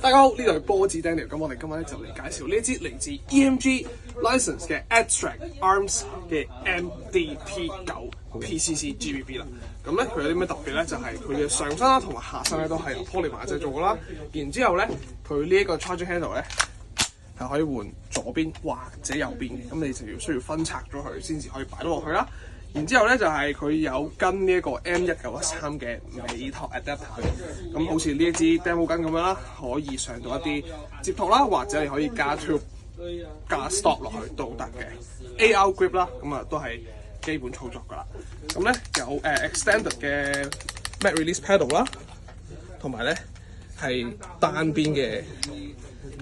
大家好，呢度係波子 Daniel， 咁我哋今日咧就嚟介紹呢一支嚟自 EMG License 嘅 Abstract Arms 嘅 MDP9 PCC GBB 啦。咁咧佢有啲咩特別咧？就係佢嘅上身啦同埋下身咧都係由 Polymer 製造㗎啦。然之後咧，佢呢一個 Charging Handle 咧係可以換左邊或者右邊嘅，咁你就需要分拆咗佢先至可以擺到落去啦。然之後咧就係佢有跟呢一個 M1913嘅尾托 adapter 嘅，咁好似呢一支 demo 跟咁樣啦，可以上到一啲接頭啦，或者你可以加 tube 加 stop 落去都得嘅。AR grip 啦，咁啊都係基本操作噶啦。咁咧有extended 嘅 matte release pedal 啦，同埋咧係單邊嘅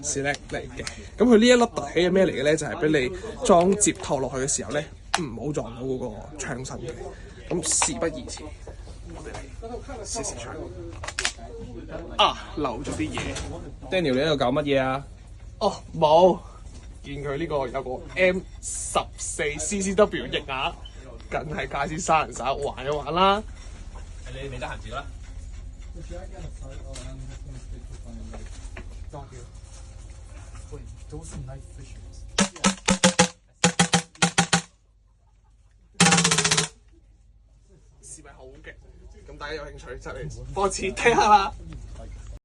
select 嚟嘅。咁佢呢一粒凸起係咩嚟嘅咧？就係俾你裝接頭落去嘅時候咧，唔好撞到嗰個槍身嘅。咁事不宜遲，我哋嚟試試槍。漏咗啲嘢。Daniel，你喺度搞乜嘢啊？哦，冇。見佢呢個有個 M14 CCW 翼牙，梗係介紹三人手玩一玩啦。你未得閒照啦。視頻好嘅，咁大家有興趣就嚟波子睇下啦。